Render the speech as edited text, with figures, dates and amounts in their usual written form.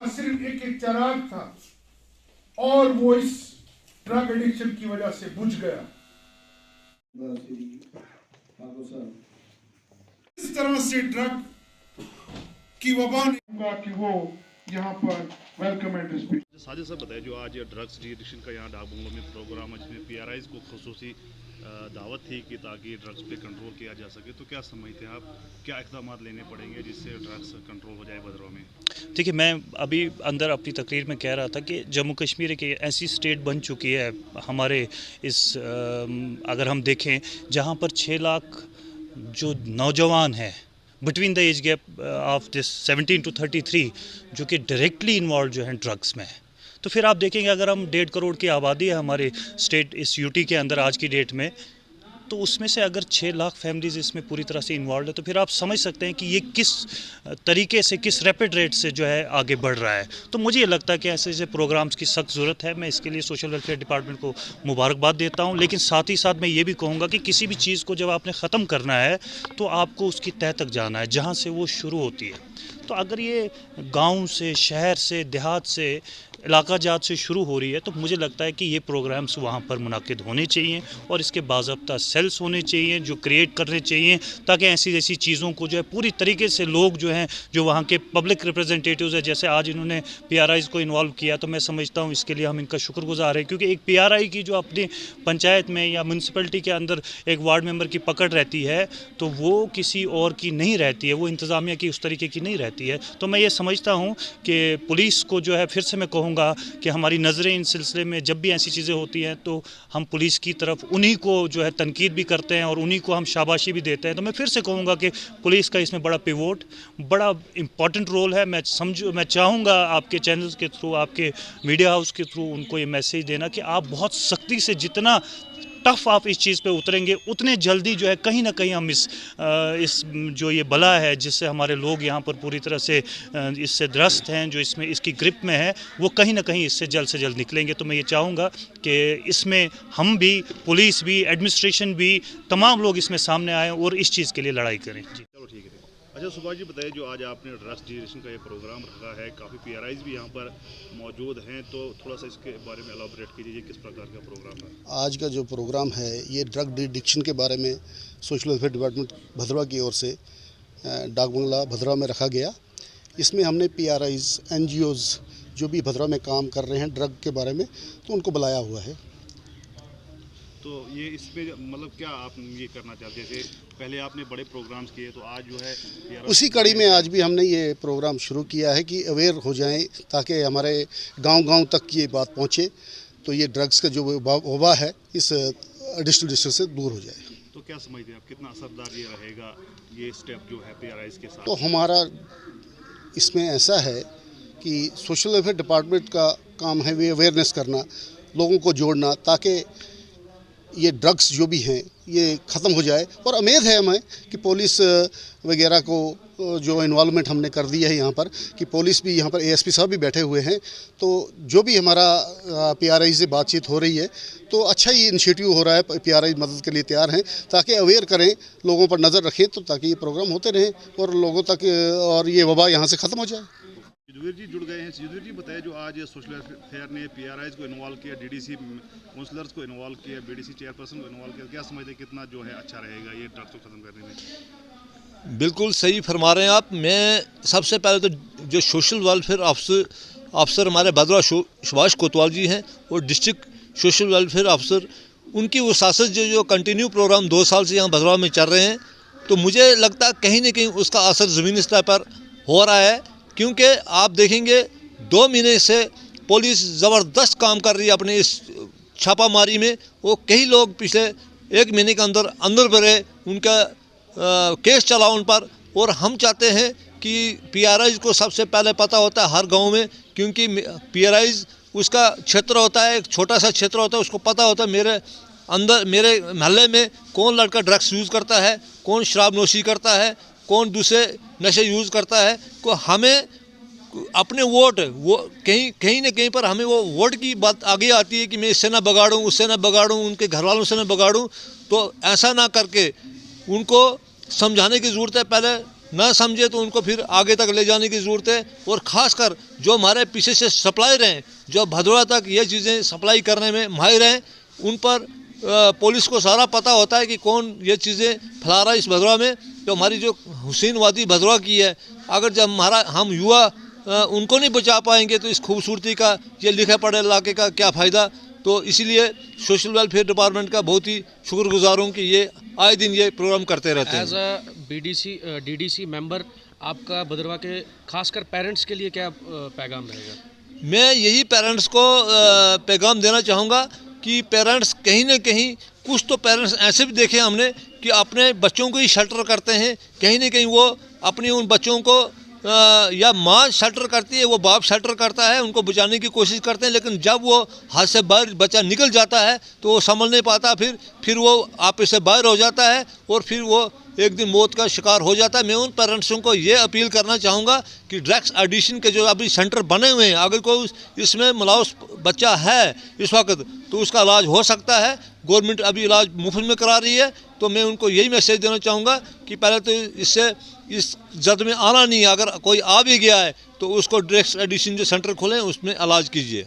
सिर्फ एक चिराग था और वो इस ड्रग एडिक्शन की वजह से बुझ गया। इस तरह से ड्रग की वबा ने कि वो यहाँ पर वेलकम एंड रिस्पेक्ट। साजिद साहब बताइए, जो आज ड्रग्स डी एडिक्शन का यहाँ डाक बंगलों में प्रोग्राम है जिसमें PRIs को खसूसी दावत थी कि ताकि ड्रग्स पे कंट्रोल किया जा सके, तो क्या समझते हैं आप, क्या इक़दाम लेने पड़ेंगे जिससे ड्रग्स कंट्रोल हो जाए भद्रवाह में? देखिए, मैं अभी अंदर अपनी तकरीर में कह रहा था कि जम्मू कश्मीर एक ऐसी स्टेट बन चुकी है हमारे इस अगर हम देखें जहाँ पर 6 लाख जो नौजवान हैं between the age gap of this 17 to 33 जो कि डायरेक्टली इन्वॉल्व जो हैं ड्रग्स में। तो फिर आप देखेंगे अगर हम 1.5 करोड़ की आबादी है हमारे स्टेट इस यूटी के अंदर आज की डेट में, तो उसमें से अगर 6 लाख फैमिलीज़ इसमें पूरी तरह से इन्वॉल्व है तो फिर आप समझ सकते हैं कि ये किस तरीके से, किस रैपिड रेट से जो है आगे बढ़ रहा है। तो मुझे ये लगता है कि ऐसे ऐसे प्रोग्राम्स की सख्त ज़रूरत है। मैं इसके लिए सोशल वेलफेयर डिपार्टमेंट को मुबारकबाद देता हूँ, लेकिन साथ ही साथ मैं ये भी कहूँगा कि किसी भी चीज़ को जब आपने ख़त्म करना है तो आपको उसकी तह तक जाना है जहाँ से वो शुरू होती है। तो अगर ये गाँव से, शहर से, देहात से, इलाका जात से शुरू हो रही है तो मुझे लगता है कि ये प्रोग्राम्स वहाँ पर मुनाकिद होने चाहिए और इसके बाज़ाब्ता सेल्स होने चाहिए जो क्रिएट करने चाहिए, ताकि ऐसी ऐसी चीज़ों को जो है पूरी तरीके से लोग जो हैं, जो वहाँ के पब्लिक रिप्रेजेंटेटिव्स हैं, जैसे आज इन्होंने PRIs को इन्वॉल्व किया, तो मैं समझता हूँ इसके लिए हम इनका शुक्रगुजार हैं, क्योंकि एक PRI की जो अपनी पंचायत में या म्यूनसिपलिटी के अंदर एक वार्ड मेंबर की पकड़ रहती है तो वो किसी और की नहीं रहती है, वो इंतज़ामिया की उस तरीके की नहीं रहती है। तो मैं ये समझता हूँ कि पुलिस को जो है, फिर से मैं कहूँगा कि हमारी नज़रें इन सिलसिले में जब भी ऐसी चीज़ें होती हैं तो हम पुलिस की तरफ उन्हीं को जो है तनकीद भी करते हैं और उन्हीं को हम शाबाशी भी देते हैं। तो मैं फिर से कहूँगा कि पुलिस का इसमें बड़ा पिवोट, बड़ा इम्पॉर्टेंट रोल है। मैं चाहूँगा आपके चैनल्स के थ्रू, आपके मीडिया हाउस के थ्रू उनको ये मैसेज देना कि आप बहुत सख्ती से, जितना टफ आप इस चीज़ पे उतरेंगे उतने जल्दी जो है कहीं ना कहीं हम इस जो ये बला है जिससे हमारे लोग यहाँ पर पूरी तरह से इससे त्रस्त हैं, जो इसमें इसकी ग्रिप में है, वो कहीं ना कहीं इससे जल्द से जल्द निकलेंगे। तो मैं ये चाहूँगा कि इसमें हम भी, पुलिस भी, एडमिनिस्ट्रेशन भी, तमाम लोग इसमें सामने आएँ और इस चीज़ के लिए लड़ाई करें। जी चलो ठीक है। अच्छा सुभाष जी बताइए, जो आज आपने ड्रग्स डी एडिक्शन का ये प्रोग्राम रखा है, काफ़ी PRIs भी यहाँ पर मौजूद हैं, तो थोड़ा सा इसके बारे में एलाबोरेट कीजिए, किस प्रकार का प्रोग्राम है? आज का जो प्रोग्राम है ये ड्रग डी एडिक्शन के बारे में सोशल वेलफेयर डिपार्टमेंट भद्रवाह की ओर से डाक बंगला भद्रवाह में रखा गया। इसमें हमने PRIs, NGOs जो भी भद्रवाह में काम कर रहे हैं ड्रग के बारे में, तो उनको बुलाया हुआ है। तो ये इसमें मतलब क्या आप ये करना चाहते हैं, जैसे पहले आपने बड़े प्रोग्राम्स किए, तो आज जो है उसी कड़ी में आज भी हमने ये प्रोग्राम शुरू किया है कि अवेयर हो जाएं, ताकि हमारे गांव-गांव तक ये बात पहुंचे, तो ये ड्रग्स का जो वबा है इस एडिशनल डिस्ट्रिक्ट से दूर हो जाए। तो क्या समझते हैं आप, कितना असरदार ये रहेगा ये स्टेप जो है PRIs के साथ? तो हमारा इसमें ऐसा है कि सोशल वेलफेयर डिपार्टमेंट का काम है वे अवेयरनेस करना, लोगों को जोड़ना, ताकि ये ड्रग्स जो भी हैं ये ख़त्म हो जाए। और उम्मीद है हमें कि पुलिस वगैरह को जो इन्वॉल्वमेंट हमने कर दिया है यहाँ पर, कि पुलिस भी यहाँ पर ASP साहब भी बैठे हुए हैं, तो जो भी हमारा PRI से बातचीत हो रही है तो अच्छा ही इनिशिएटिव हो रहा है। PRI मदद के लिए तैयार हैं, ताकि अवेयर करें, लोगों पर नज़र रखें, तो ताकि ये प्रोग्राम होते रहें और लोगों तक और ये वबा यहाँ से ख़त्म हो जाए। युद्धवीर जी जुड़ गए हैं। युद्धवीर जी बताइए, जो आज सोशल वेलफेयर ने PRIs को इन्वॉल्व किया, DDC काउंसलर्स को इन्वॉल्व किया, BDC चेयरपर्सन को इन्वॉल्व किया, क्या समझते हैं कितना जो है अच्छा रहेगा ये ड्रग्स को ख़त्म करने में? बिल्कुल सही फरमा रहे हैं आप। मैं सबसे पहले तो जो सोशल वेलफेयर अफसर हमारे भद्रवाह सुभाष कोतवाल जी हैं और डिस्ट्रिक्ट सोशल वेलफेयर अफसर, उनकी वसासत जो कंटिन्यू प्रोग्राम 2 साल से यहाँ भद्रवाह में चल रहे हैं, तो मुझे लगता है कहीं ना कहीं उसका असर ज़मीनी स्तर पर हो रहा है। क्योंकि आप देखेंगे 2 महीने से पुलिस ज़बरदस्त काम कर रही है अपने इस छापामारी में। वो कई लोग पिछले 1 महीने के अंदर भरे, उनका केस चला उन पर। और हम चाहते हैं कि PRIs को सबसे पहले पता होता है हर गांव में, क्योंकि PRIs उसका क्षेत्र होता है, एक छोटा सा क्षेत्र होता है, उसको पता होता है मेरे महल्ले में कौन लड़का ड्रग्स यूज़ करता है, कौन शराब नोशी करता है, कौन दूसरे नशे यूज़ करता है। को हमें अपने वोट वो कहीं ना कहीं पर हमें वो वोट की बात आगे आती है कि मैं इससे ना बगाड़ूं, उससे ना बगाड़ूं, उनके घर वालों से ना बगाड़ूं। तो ऐसा ना करके उनको समझाने की ज़रूरत है, पहले ना समझे तो उनको फिर आगे तक ले जाने की ज़रूरत है। और ख़ासकर जो हमारे पीछे से सप्लायर हैं, जो भदोड़ा तक ये चीज़ें सप्लाई करने में माहिर हैं, उन पर पुलिस को सारा पता होता है कि कौन ये चीज़ें फैला रहा है इस भदोड़ा में। तो हमारी जो हुसैन वादी भदोड़ा की है, अगर जब हम युवा उनको नहीं बचा पाएंगे तो इस खूबसूरती का, ये लिखे पढ़े इलाके का क्या फ़ायदा। तो इसीलिए सोशल वेलफेयर डिपार्टमेंट का बहुत ही शुक्रगुजार हूँ कि ये आए दिन ये प्रोग्राम करते रहते हैं। एज अ DDC मेंबर आपका भदरवा के खासकर पेरेंट्स के लिए क्या पैगाम रहेगा? मैं यही पेरेंट्स को पैगाम देना चाहूँगा कि पेरेंट्स कहीं ना कहीं, कुछ तो पेरेंट्स ऐसे भी देखे हमने कि अपने बच्चों को ही शेल्टर करते हैं, कहीं ना कहीं वो अपनी उन बच्चों को या माँ शेल्टर करती है, वो बाप शेल्टर करता है, उनको बचाने की कोशिश करते हैं, लेकिन जब वो हाथ से बाहर बच्चा निकल जाता है तो वो संभल नहीं पाता, फिर वो आपस से बाहर हो जाता है और फिर वो एक दिन मौत का शिकार हो जाता है। मैं उन पेरेंट्सों को ये अपील करना चाहूँगा कि ड्रग्स एडिक्शन के जो अभी सेंटर बने हुए हैं, अगर कोई इसमें मुलव्वस बच्चा है इस वक्त तो उसका इलाज हो सकता है। गवर्नमेंट अभी इलाज मुफ्त में करा रही है, तो मैं उनको यही मैसेज देना चाहूँगा कि पहले तो इससे इस जद में आना नहीं है, अगर कोई आ भी गया है तो उसको ड्रग्स एडिक्शन जो सेंटर खोलें उसमें इलाज कीजिए।